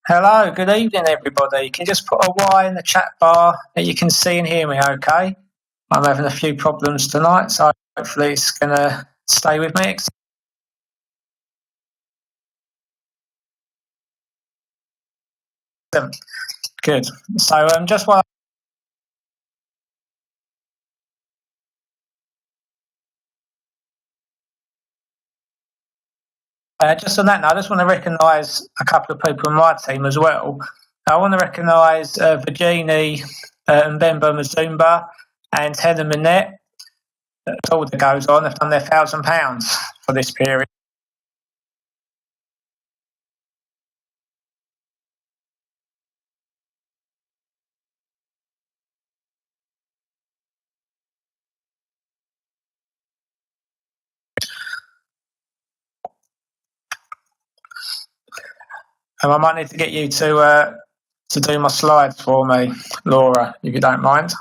Hello, good evening, everybody. You can just put a Y in the chat bar that you can see and hear me okay. I'm having a few problems tonight, so hopefully it's going to stay with me. Excellent. Good. So just while just on that note, I just want to recognise a couple of people in my team as well. I want to recognise Virginie and Mbemba Mazumba and Heather Minette. That's all that goes on. They've done their £1,000 for this period. And I might need to get you to do my slides for me, Laura, if you don't mind.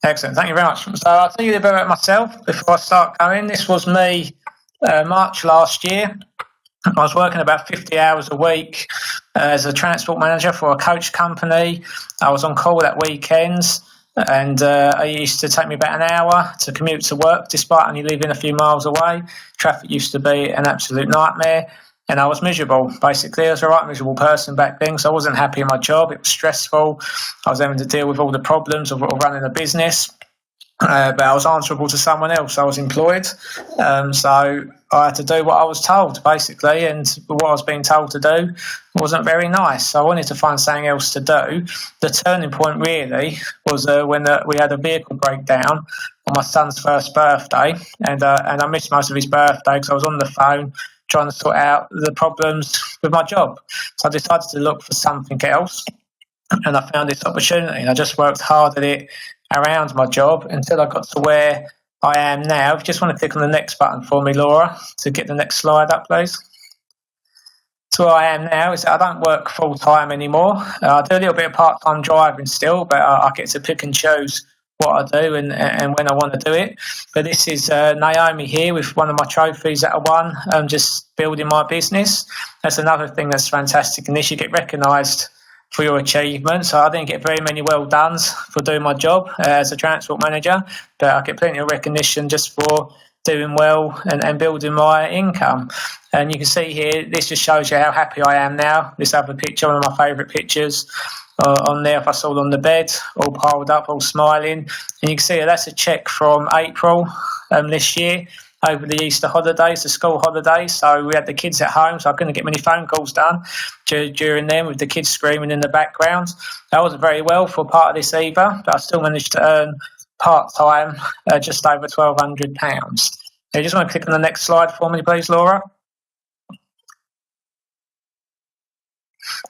Excellent, thank you very much. So I'll tell you a bit about myself before I start going. This was me March last year. I was working about 50 hours a week as a transport manager for a coach company. I was on call at weekends, and it used to take me about an hour to commute to work, despite only living a few miles away. Traffic used to be an absolute nightmare, and I was miserable, basically. I was a right miserable person back then, so I wasn't happy in my job. It was stressful. I was having to deal with all the problems of running a business. But I was answerable to someone else. I was employed, so I had to do what I was told, basically, and what I was being told to do wasn't very nice. So I wanted to find something else to do. The turning point really was when we had a vehicle breakdown on my son's first birthday, and I missed most of his birthday because I was on the phone trying to sort out the problems with my job. So I decided to look for something else, and I found this opportunity, and I just worked hard at it around my job until I got to where I am now. If you just want to click on the next button for me, Laura, to get the next slide up, please. So where I am now is that I don't work full time anymore. I do a little bit of part time driving still, but I get to pick and choose what I do and when I want to do it. But this is Naomi here with one of my trophies that I won, just building my business. That's another thing that's fantastic, and this you get recognised for your achievements. So I didn't get very many well dones for doing my job as a transport manager, but I get plenty of recognition just for doing well and building my income. And you can see here, this just shows you how happy I am now. This other picture, one of my favourite pictures on there, if I saw on the bed, all piled up, all smiling. And you can see that's a cheque from April this year, over the Easter holidays, the school holidays. So we had the kids at home, so I couldn't get many phone calls done during them with the kids screaming in the background. That wasn't very well for part of this either, but I still managed to earn part-time just over £1,200. You just want to click on the next slide for me, please, Laura.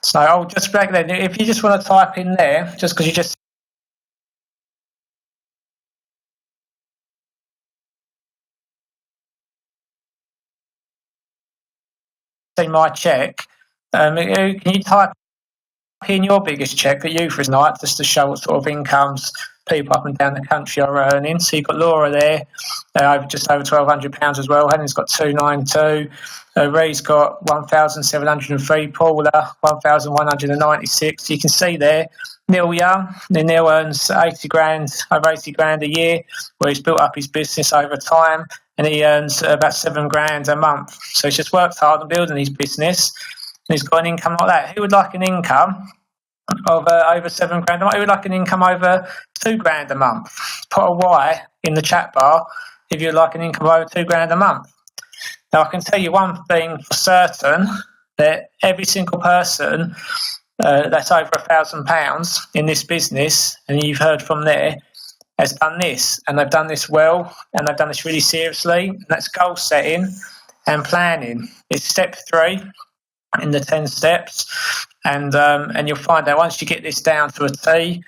So I'll just back then, if you just want to type in there, just because you just see my cheque, can you type in your biggest cheque that you've received tonight, just to show what sort of incomes people up and down the country are earning? So you've got Laura there, just over £1,200 as well. Helen's got 292. Ree's got 1,703. Paula 1,196. You can see there, Neil Young. Neil earns 80 grand, over 80 grand a year, where he's built up his business over time, and he earns about 7 grand a month. So he's just worked hard on building his business, and he's got an income like that. Who would like an income of over 7 grand a month? Who would like an income over 2 grand a month? Put a Y in the chat bar if you'd like an income of over 2 grand a month. Now, I can tell you one thing for certain, that every single person that's over £1,000 in this business, and you've heard from there, has done this, and they've done this well, and they've done this really seriously, and that's goal setting and planning. It's step 3 in the 10 steps, and you'll find out once you get this down to a T,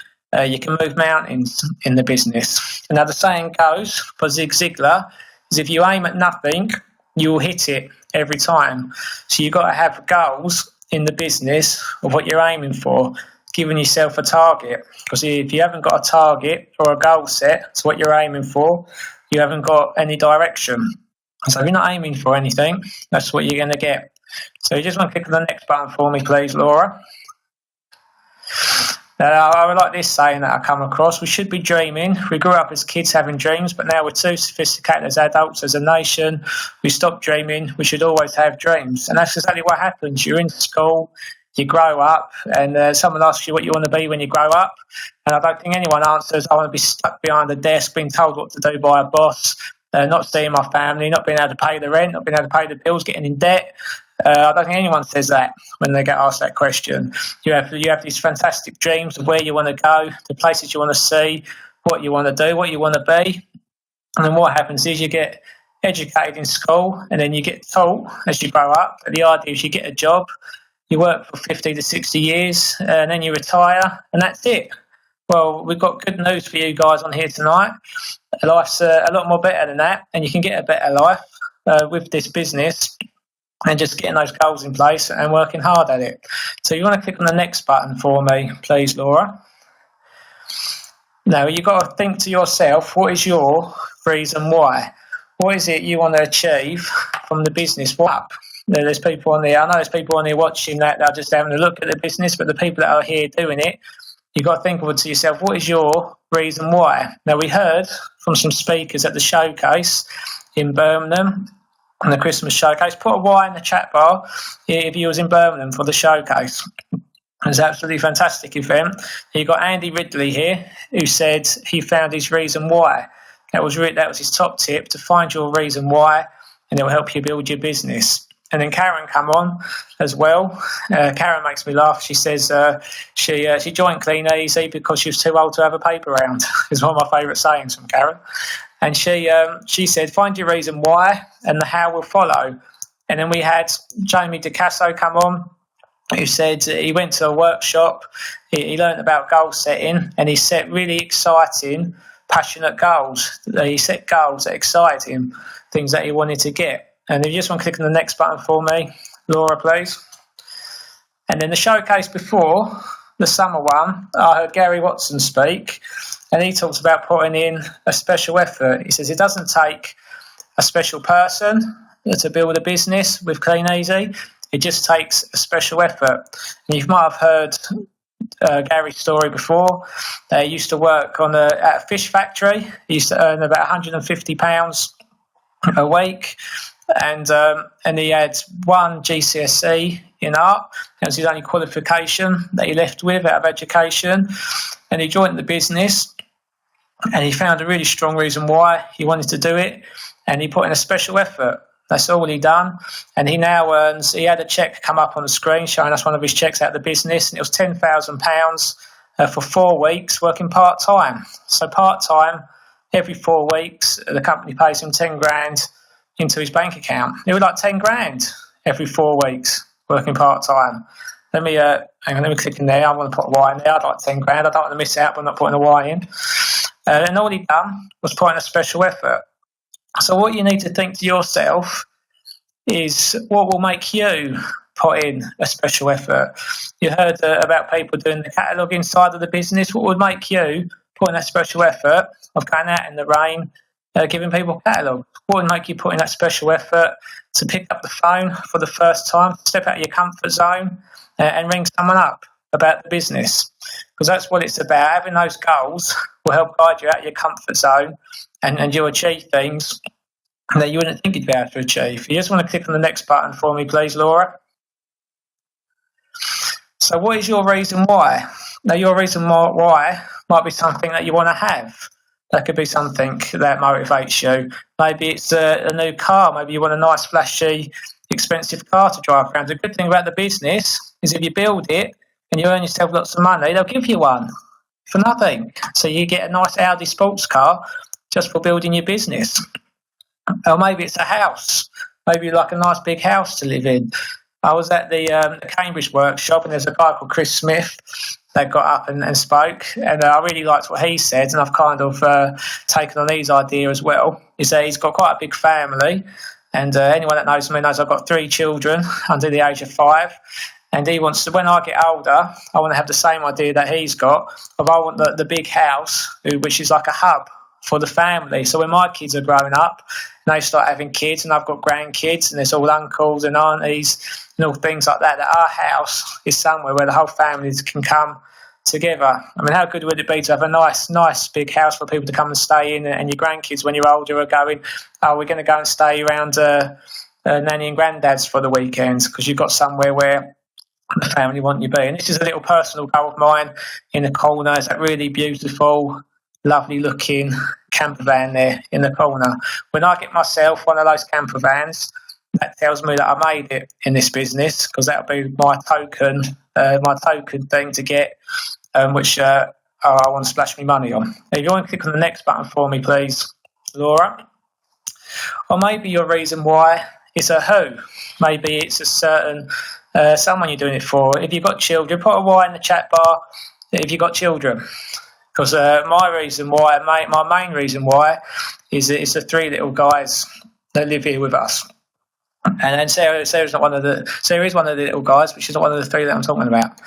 you can move mountains in the business. And now the saying goes for Zig Ziglar is, if you aim at nothing, you'll hit it every time. So you've got to have goals in the business of what you're aiming for. giving yourself a target. Because if you haven't got a target or a goal set to what you're aiming for, you haven't got any direction. So if you're not aiming for anything, that's what you're going to get. So you just want to click on the next button for me, please, Laura. I would like this saying that I come across: we should be dreaming. We grew up as kids having dreams, but now we're too sophisticated as adults, as a nation. We stop dreaming. We should always have dreams. And that's exactly what happens. You're in school, you grow up, and someone asks you what you want to be when you grow up. And I don't think anyone answers, I want to be stuck behind a desk, being told what to do by a boss, not seeing my family, not being able to pay the rent, not being able to pay the bills, getting in debt. I don't think anyone says that when they get asked that question. You have these fantastic dreams of where you want to go, the places you want to see, what you want to do, what you want to be. And then what happens is you get educated in school, and then you get taught as you grow up. The idea is you get a job, you work for 50 to 60 years, and then you retire, and that's it. Well, we've got good news for you guys on here tonight. Life's a lot more better than that, and you can get a better life with this business and just getting those goals in place and working hard at it. So you want to click on the next button for me, please, Laura. Now, you've got to think to yourself, what is your reason why? What is it you want to achieve from the business? What up? There's people on there. I know there's people on there watching that are just having a look at the business, but the people that are here doing it, you've got to think to yourself, what is your reason why? Now, we heard from some speakers at the showcase in Birmingham, on the Christmas showcase. Put a Y in the chat bar if you was in Birmingham for the showcase. It was an absolutely fantastic event. You got Andy Ridley here, who said he found his reason why. That was his top tip, to find your reason why, and it will help you build your business. And then Karen come on as well. Karen makes me laugh. She says she joined Clean Easy because she was too old to have a paper round. It's one of my favourite sayings from Karen. And she said, find your reason why, and the how will follow. And then we had Jamie DeCasso come on, who said he went to a workshop, he learned about goal setting, and he set really exciting, passionate goals. He set goals that excited him, things that he wanted to get. And if you just want to click on the next button for me, Laura, please. And then the showcase before, the summer one, I heard Gary Watson speak, and he talks about putting in a special effort. He says it doesn't take a special person to build a business with Clean Easy. It just takes a special effort. And you might have heard Gary's story before. He used to work at a fish factory. He used to earn about £150 a week. And he had one GCSE in art. That was his only qualification that he left with out of education. And he joined the business, and he found a really strong reason why he wanted to do it, and he put in a special effort. That's all he done. And he now earns, he had a cheque come up on the screen showing us one of his cheques out of the business, and it was £10,000 for 4 weeks working part-time. So part-time, every 4 weeks, the company pays him 10 grand into his bank account. It was like 10 grand every 4 weeks working part-time. Let me click in there. I want to put a Y in there. I'd like 10 grand. I don't want to miss out by not putting a Y in. And all he done was put in a special effort. So what you need to think to yourself is, what will make you put in a special effort? You heard about people doing the catalogue inside of the business. What would make you put in that special effort of going out in the rain, giving people catalogue? What would make you put in that special effort to pick up the phone for the first time, step out of your comfort zone and ring someone up about the business? Because that's what it's about. Having those goals will help guide you out of your comfort zone, and you'll achieve things that you wouldn't think you'd be able to achieve. You just want to click on the next button for me, please, Laura. So what is your reason why? Now, your reason why might be something that you want to have. That could be something that motivates you. Maybe it's a new car. Maybe you want a nice, flashy, expensive car to drive around. The good thing about the business is if you build it and you earn yourself lots of money, they'll give you one for nothing. So you get a nice Audi sports car just for building your business. Or maybe it's a house. Maybe you like a nice big house to live in. I was at the Cambridge workshop, and there's a guy called Chris Smith that got up and spoke, and I really liked what he said, and I've kind of taken on his idea as well. Is that he's got quite a big family, and anyone that knows me knows I've got 3 children under the age of 5, And he wants to, when I get older, I want to have the same idea that he's got, of I want the big house, which is like a hub for the family. So when my kids are growing up, and they start having kids, and I've got grandkids, and there's all uncles and aunties and all things like that, that our house is somewhere where the whole families can come together. I mean, how good would it be to have a nice big house for people to come and stay in, and your grandkids, when you're older, are going, oh, we're going to go and stay around Nanny and Granddad's for the weekends, because you've got somewhere where the family want you to be. And this is a little personal goal of mine in the corner. It's that really beautiful, lovely looking camper van there in the corner. When I get myself one of those camper vans, that tells me that I made it in this business, because that'll be my token thing to get, which I want to splash me money on. If you want to click on the next button for me, please, Laura. Or maybe your reason why is a who. Maybe it's a certain someone you're doing it for. If you've got children, put a Y in the chat bar if you've got children. Because my main reason why is that it's the three little guys that live here with us. And then Sarah's not one of the. Sarah is one of the little guys, but she's not one of the three that I'm talking about.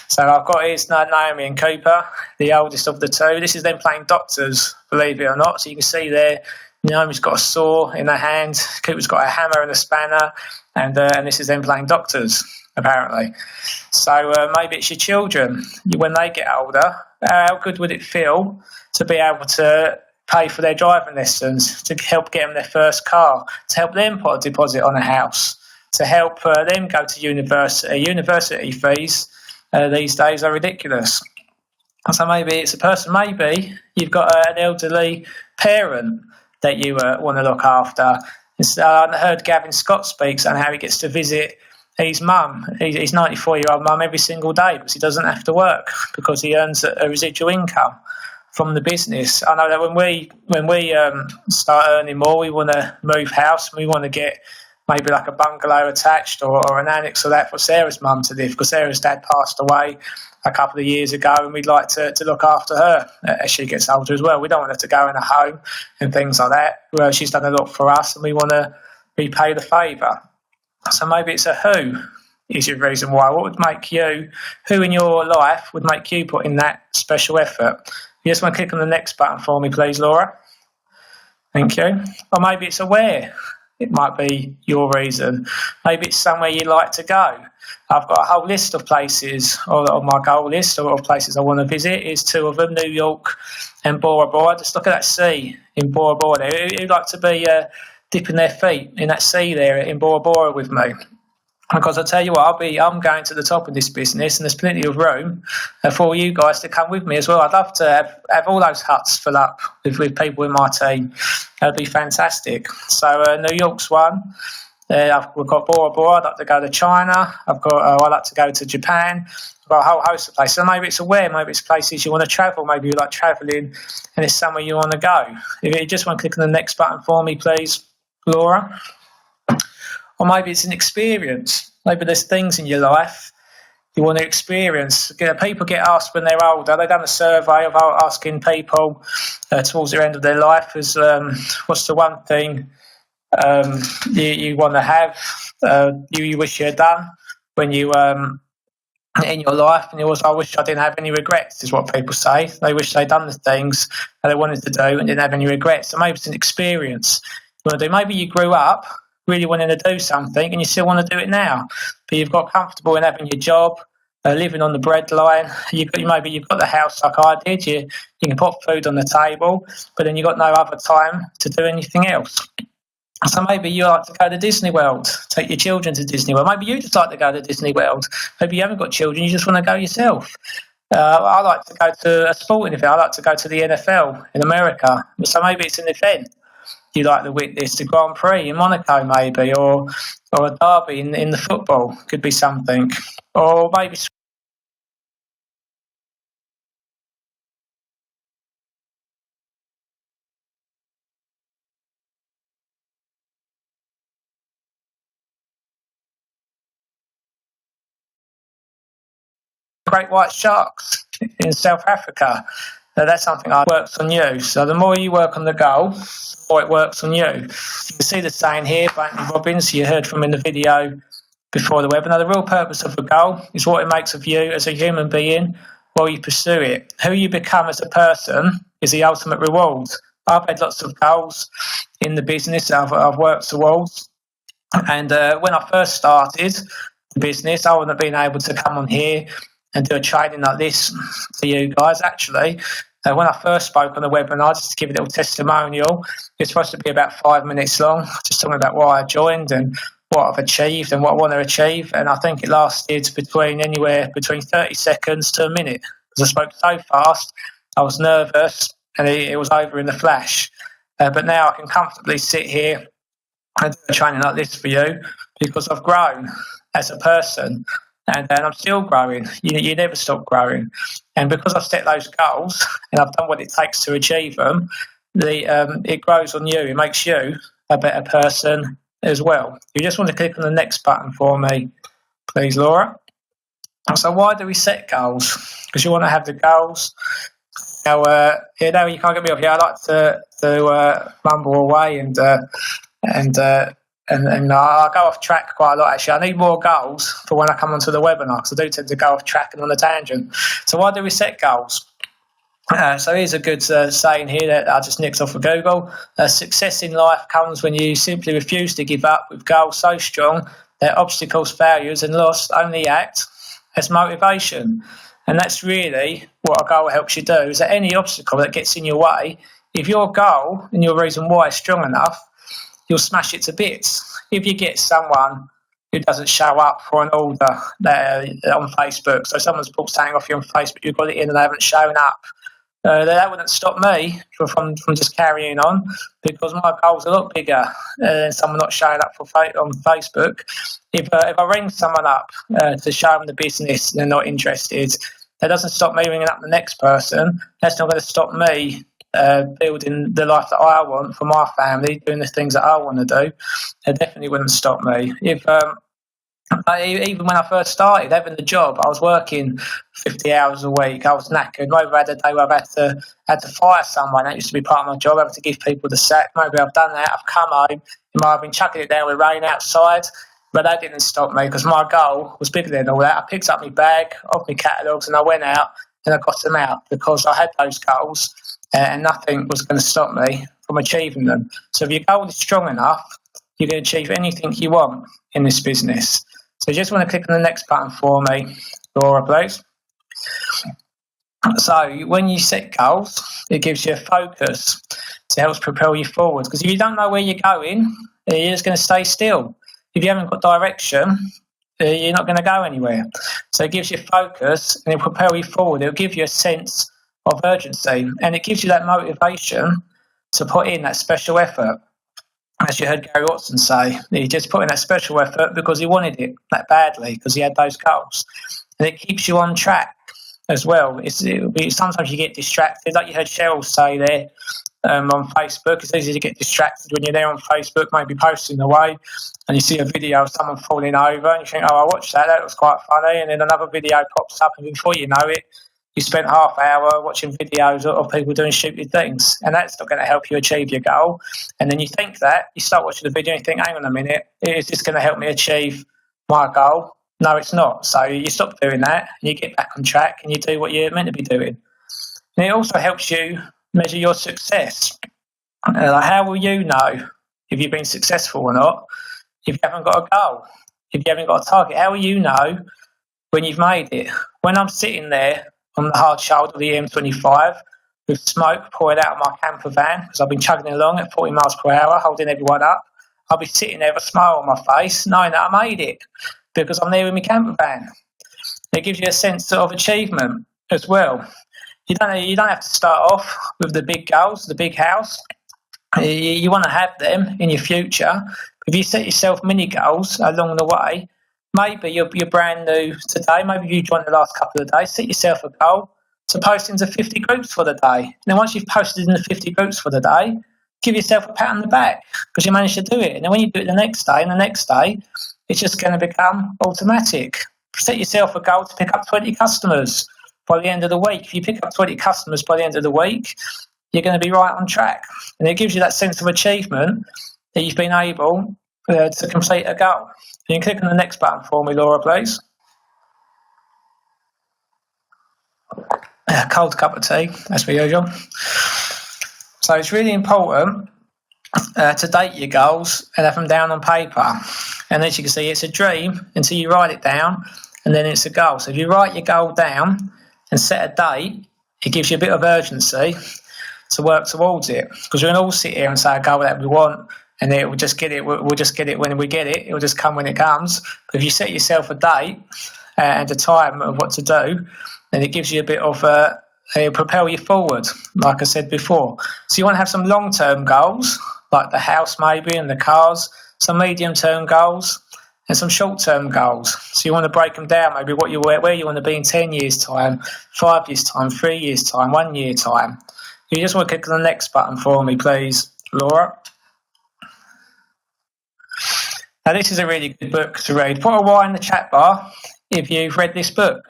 So I've got here's Naomi and Cooper, the oldest of the two. This is them playing doctors, believe it or not. So you can see there, Naomi's got a saw in her hand, Cooper's got a hammer and a spanner, and this is them playing doctors, apparently. So maybe it's your children. When they get older, how good would it feel to be able to pay for their driving lessons, to help get them their first car, to help them put a deposit on a house, to help them go to university. University fees these days are ridiculous. So maybe it's a person, maybe you've got an elderly parent that you want to look after. I heard Gavin Scott speaks on how he gets to visit his mum, his 94-year-old mum, every single day, because he doesn't have to work, because he earns a residual income from the business. I know that when we start earning more, we want to move house, and we want to get maybe like a bungalow attached or an annex of that for Sarah's mum to live, because Sarah's dad passed away a couple of years ago, and we'd like to look after her as she gets older as well. We don't want her to go in a home and things like that. Well, she's done a lot for us, and we want to repay the favour. So maybe it's a who is your reason why. What would make you, who in your life would make you put in that special effort? You just want to click on the next button for me, please, Laura. Thank you. Or maybe it's a where. It might be your reason. Maybe it's somewhere you like to go. I've got a whole list of places, or my goal list of places I want to visit is two of them, New York and Bora Bora. Just look at that sea in Bora Bora. Who'd like to be dipping their feet in that sea there in Bora Bora with me? Because I tell you what, I'm going to the top of this business, and there's plenty of room for you guys to come with me as well. I'd love to have all those huts fill up with people in my team. That'd be fantastic. So New York's one. We've got Bora Bora. I'd like to go to China. I'd like to go to Japan. I've got a whole host of places. So maybe it's where, maybe it's places you want to travel. Maybe you like travelling, and it's somewhere you want to go. If you just want to click on the next button for me, please, Laura. Or maybe it's an experience. Maybe there's things in your life you want to experience. People get asked when they're older. They've done a survey of asking people towards the end of their life is what's the one thing you want to have, you wish you had done when you in your life, and I wish I didn't have any regrets, is what people say. They wish they'd done the things that they wanted to do and didn't have any regrets. So maybe it's an experience you want to do. Maybe you grew up really wanting to do something and you still want to do it now, but you've got comfortable in having your job, living on the breadline. Maybe you've got the house like I did. You can put food on the table, but then you've got no other time to do anything else. So maybe you like to go to Disney World, take your children to Disney World. Maybe you just like to go to Disney World. Maybe you haven't got children, you just want to go yourself. I like to go to a sporting event. I like to go to the NFL in America. So maybe it's an event you like to witness, the Grand Prix in Monaco maybe, or a derby in the football, could be something. Or maybe great white sharks in South Africa. That's something that works on you. So the more you work on the goal, the more it works on you. You can see the saying here, Brantley Robbins, you heard from in the video before the webinar. The real purpose of a goal is what it makes of you as a human being while you pursue it. Who you become as a person is the ultimate reward. I've had lots of goals in the business I've worked towards. And when I first started the business, I wouldn't have been able to come on here and do a training like this to you guys. Actually, when I first spoke on the webinar, just to give a little testimonial, it's supposed to be about 5 minutes long, just talking about why I joined and what I've achieved and what I want to achieve. And I think it lasted anywhere between 30 seconds to a minute, because I spoke so fast, I was nervous, and it was over in the flash. But now I can comfortably sit here and do a training like this for you, because I've grown as a person, and I'm still growing. You never stop growing. And because I've set those goals and I've done what it takes to achieve them, it grows on you. It makes you a better person as well. You just want to click on the next button for me, please, Laura. So why do we set goals? Because you want to have the goals. Now, you can't get me off here. I like to mumble away and I go off track quite a lot, actually. I need more goals for when I come onto the webinar, because I do tend to go off track and on a tangent. So why do we set goals? So here's a good saying here that I just nicked off of Google. Success in life comes when you simply refuse to give up, with goals so strong that obstacles, failures and loss only act as motivation. And that's really what a goal helps you do, is that any obstacle that gets in your way, if your goal and your reason why is strong enough, you'll smash it to bits. If you get someone who doesn't show up for an order on Facebook, so someone's bought something off you on Facebook, you've got it in and they haven't shown up, that wouldn't stop me from just carrying on, because my goal's a lot bigger than someone not showing up on Facebook. If I ring someone up to show them the business and they're not interested, that doesn't stop me ringing up the next person. That's not going to stop me building the life that I want for my family, doing the things that I want to do. It definitely wouldn't stop me. Even when I first started having the job, I was working 50 hours a week. I was knackered. Maybe I had a day where I've had to fire someone. That used to be part of my job, having to give people the sack. Maybe I've done that. I've come home. I've been chucking it down with rain outside. But that didn't stop me, because my goal was bigger than all that. I picked up my bag, off my catalogues, and I went out and I got them out, because I had those goals and nothing was going to stop me from achieving them. So if your goal is strong enough, you can achieve anything you want in this business. So you just want to click on the next button for me, Laura, please. So when you set goals, it gives you a focus to help propel you forward. Because if you don't know where you're going, you're just going to stay still. If you haven't got direction, you're not going to go anywhere. So it gives you focus and it'll propel you forward. It'll give you a sense of urgency, and it gives you that motivation to put in that special effort. As you heard Gary Watson say, he just put in that special effort because he wanted it that badly, because he had those goals. And it keeps you on track as well. Sometimes you get distracted, like you heard Cheryl say there on Facebook. It's easy to get distracted when you're there on Facebook, maybe posting away, and you see a video of someone falling over, and you think, oh, I watched that, that was quite funny, and then another video pops up, and before you know it, you spent half hour watching videos of people doing stupid things, and that's not going to help you achieve your goal. And then you think that, you start watching the video and you think, hang on a minute, is this going to help me achieve my goal? No, it's not. So you stop doing that and you get back on track and you do what you're meant to be doing. And it also helps you measure your success. Like, how will you know if you've been successful or not if you haven't got a goal, if you haven't got a target? How will you know when you've made it? When I'm sitting there on the hard shoulder of the M25 with smoke pouring out of my camper van, because I've been chugging along at 40 miles per hour, holding everyone up, I'll be sitting there with a smile on my face, knowing that I made it, because I'm there in my camper van. It gives you a sense of achievement as well. You don't have to start off with the big goals, the big house. You want to have them in your future. If you set yourself mini goals along the way, maybe you're brand new today, maybe you joined the last couple of days, set yourself a goal to post into 50 groups for the day. And then once you've posted into 50 groups for the day, give yourself a pat on the back because you managed to do it. And then when you do it the next day and the next day, it's just going to become automatic. Set yourself a goal to pick up 20 customers by the end of the week. If you pick up 20 customers by the end of the week, you're going to be right on track. And it gives you that sense of achievement that you've been able to complete a goal. You can click on the next button for me, Laura, please. Cold cup of tea, as per usual. So it's really important to date your goals and have them down on paper. And as you can see, it's a dream until you write it down, and then it's a goal. So if you write your goal down and set a date, it gives you a bit of urgency to work towards it. Because we can all sit here and say a goal that we want, and then we'll just get it. We'll just get it when we get it. It'll just come when it comes. But if you set yourself a date and a time of what to do, then it gives you a bit of it'll propel you forward, like I said before. So you want to have some long-term goals, like the house maybe and the cars, some medium-term goals, and some short-term goals. So you want to break them down, maybe where you want to be in 10 years' time, 5 years' time, 3 years' time, 1 year time. You just want to click on the next button for me, please, Laura. Now, this is a really good book to read. Put a Y in the chat bar if you've read this book.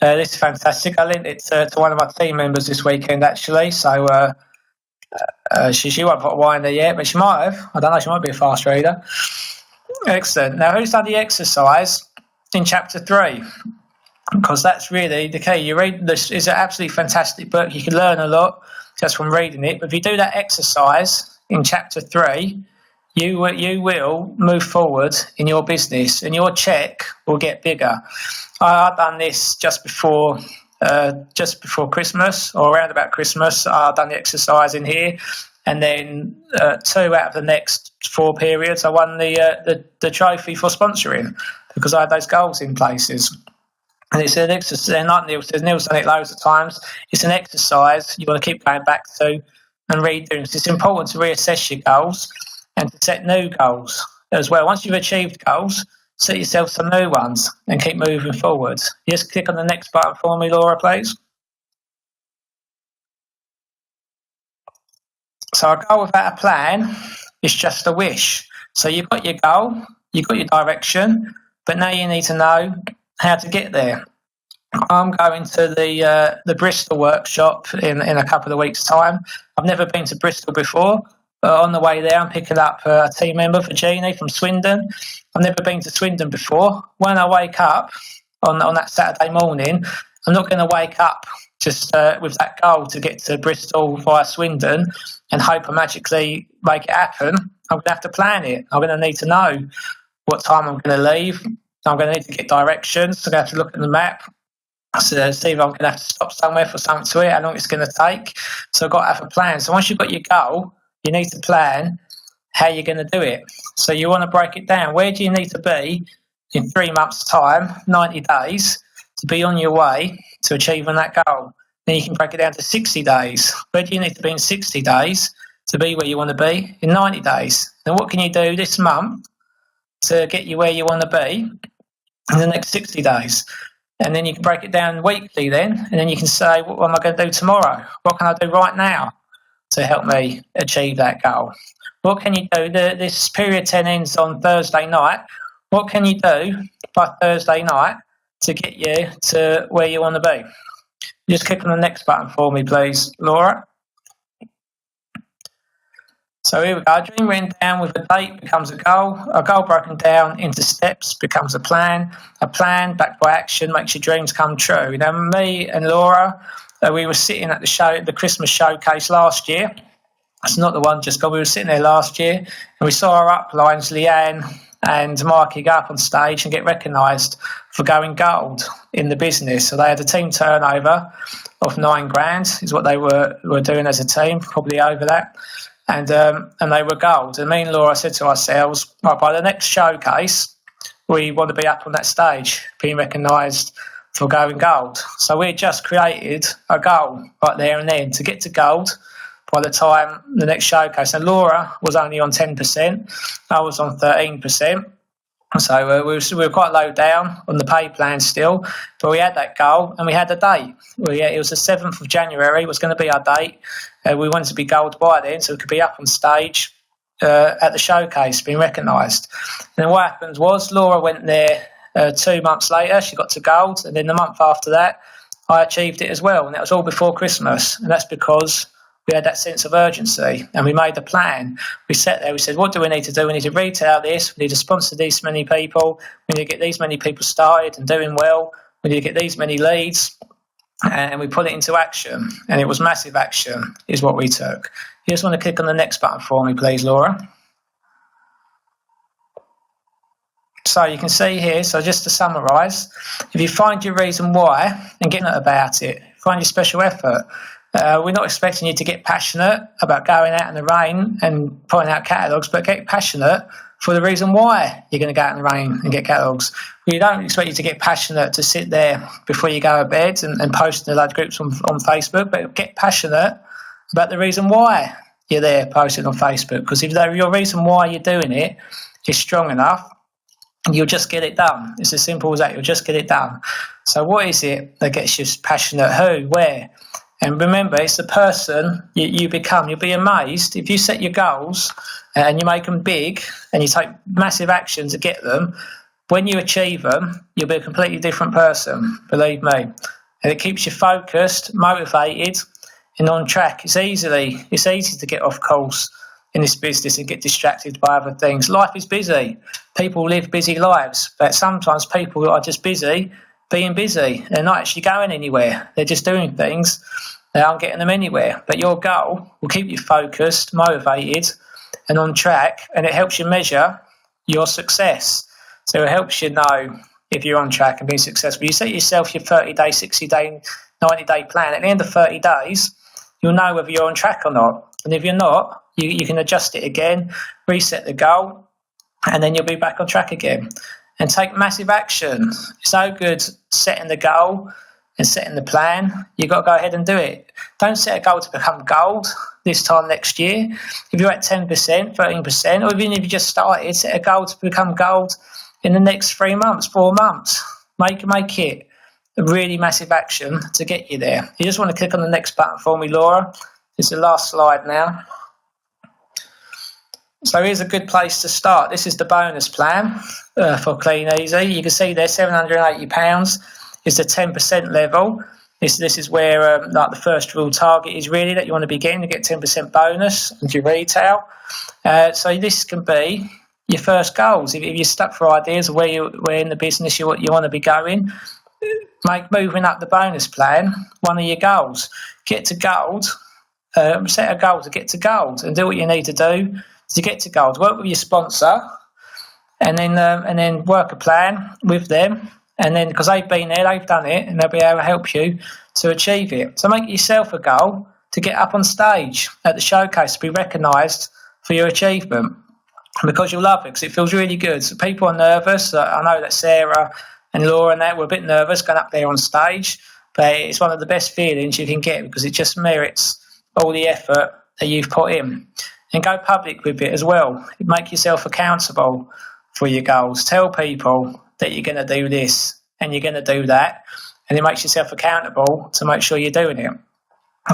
This is fantastic. I lent it to one of my team members this weekend, actually. So she won't put a Y in there yet, but she might have. I don't know. She might be a fast reader. Excellent. Now, who's done the exercise in chapter 3? Because that's really the key. You read this is an absolutely fantastic book. You can learn a lot just from reading it. But if you do that exercise in chapter 3, you will move forward in your business, and your check will get bigger. I've done this just before Christmas, or around about Christmas. I've done the exercise in here, and then 2 out of the next 4 periods, I won the trophy for sponsoring because I had those goals in places. And it's an exercise, like Neil says, Neil's done it loads of times. It's an exercise you want to keep going back to and redoing. So it's important to reassess your goals and to set new goals as well. Once you've achieved goals, set yourself some new ones and keep moving forward. Just click on the next button for me, Laura, please. So a goal without a plan is just a wish. So you've got your goal, you've got your direction, but now you need to know how to get there. I'm going to the Bristol workshop in a couple of weeks' time. I've never been to Bristol before. On the way there, I'm picking up a team member for Jeannie from Swindon. I've never been to Swindon before. When I wake up on that Saturday morning, I'm not going to wake up just with that goal to get to Bristol via Swindon and hope I magically make it happen. I'm going to have to plan it. I'm going to need to know what time I'm going to leave. I'm going to need to get directions. I'm going to have to look at the map. So see if I'm going to have to stop somewhere for something to eat, how long it's going to take. So I've got to have a plan. So once you've got your goal, you need to plan how you're going to do it. So you want to break it down. Where do you need to be in 3 months' time, 90 days, to be on your way to achieving that goal? Then you can break it down to 60 days. Where do you need to be in 60 days to be where you want to be in 90 days? Then what can you do this month to get you where you want to be in the next 60 days? And then you can break it down weekly then, and then you can say, what am I going to do tomorrow? What can I do right now to help me achieve that goal? What can you do? This period 10 ends on Thursday night. What can you do by Thursday night to get you to where you want to be? Just click on the next button for me, please, Laura. So here we go. A dream written down with a date becomes a goal broken down into steps becomes a plan backed by action makes your dreams come true. Now, me and Laura, we were sitting at the Christmas showcase last year. It's not the one just gone. We were sitting there last year, and we saw our uplines, Leanne and Mikey, go up on stage and get recognised for going gold in the business. So they had a team turnover of $9,000 is what they were doing as a team, probably over that. And they were gold. And me and Laura said to ourselves, right, by the next showcase, we want to be up on that stage, being recognised for going gold. So we just created a goal right there and then to get to gold by the time the next showcase. And Laura was only on 10%, I was on 13%. So we were quite low down on the pay plan still, but we had that goal and we had a date. It was the 7th of January, was going to be our date. We wanted to be gold by then, so we could be up on stage at the showcase, being recognised. And then what happened was Laura went there 2 months later, she got to gold, and then the month after that, I achieved it as well, and that was all before Christmas. And that's because we had that sense of urgency, and we made a plan. We sat there, we said, what do we need to do? We need to retail this, we need to sponsor these many people, we need to get these many people started and doing well, we need to get these many leads, and we put it into action, and it was massive action is what we took. You just want to click on the next button for me, please, Laura. So you can see here, so just to summarise, if you find your reason why and get about it, find your special effort. We're not expecting you to get passionate about going out in the rain and putting out catalogues, but get passionate for the reason why you're going to go out in the rain and get catalogues. We don't expect you to get passionate to sit there before you go to bed and post in a load of groups on Facebook, but get passionate about the reason why you're there posting on Facebook. Because if your reason why you're doing it is strong enough, you'll just get it done. It's as simple as that. You'll just get it done. So what is it that gets you passionate? Who? Where? And remember, it's the person you become. You'll be amazed if you set your goals and you make them big and you take massive action to get them. When you achieve them, you'll be a completely different person, believe me. And it keeps you focused, motivated, and on track. It's easy to get off course in this business and get distracted by other things. Life is busy. People live busy lives, but sometimes people are just busy being busy. They're not actually going anywhere. They're just doing things. They aren't getting them anywhere. But your goal will keep you focused, motivated, and on track, and it helps you measure your success. So it helps you know if you're on track and being successful. You set yourself your 30-day, 60-day, 90-day plan. At the end of 30 days, you'll know whether you're on track or not. And if you're not, you can adjust it again, reset the goal, and then you'll be back on track again. And take massive action. It's no good setting the goal and setting the plan. You've got to go ahead and do it. Don't set a goal to become gold this time next year. If you're at 10%, 13%, or even if you just started, set a goal to become gold in the next 3 months, 4 months. Make it a really massive action to get you there. You just want to click on the next button for me, Laura. It's the last slide now. So here's a good place to start. This is the bonus plan for Clean Easy. You can see there, £780 is the 10% level. This is where like the first real target is really that you want to be getting to get 10% bonus into your retail. So this can be your first goals. If you're stuck for ideas of where in the business you want to be going, make moving up the bonus plan one of your goals. Get to gold. Set a goal to get to gold and do what you need to do to get to gold. Work with your sponsor, and then work a plan with them, and then because they've been there, they've done it, and they'll be able to help you to achieve it. So make yourself a goal to get up on stage at the showcase, to be recognised for your achievement, because you'll love it, because it feels really good. So people are nervous. I know that Sarah and Laura and that were a bit nervous going up there on stage, but it's one of the best feelings you can get because it just merits all the effort that you've put in. And go public with it as well. Make yourself accountable for your goals. Tell people that you're going to do this and you're going to do that, and it makes yourself accountable to make sure you're doing it.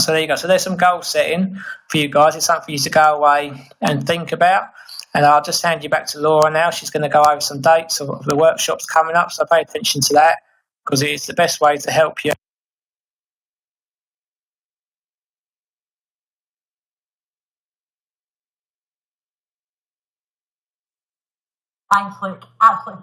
So there you go. So there's some goal setting for you guys. It's something for you to go away and think about. And I'll just hand you back to Laura now. She's going to go over some dates of the workshops coming up, so pay attention to that because it's the best way to help you. Thanks, Luke. Absolutely.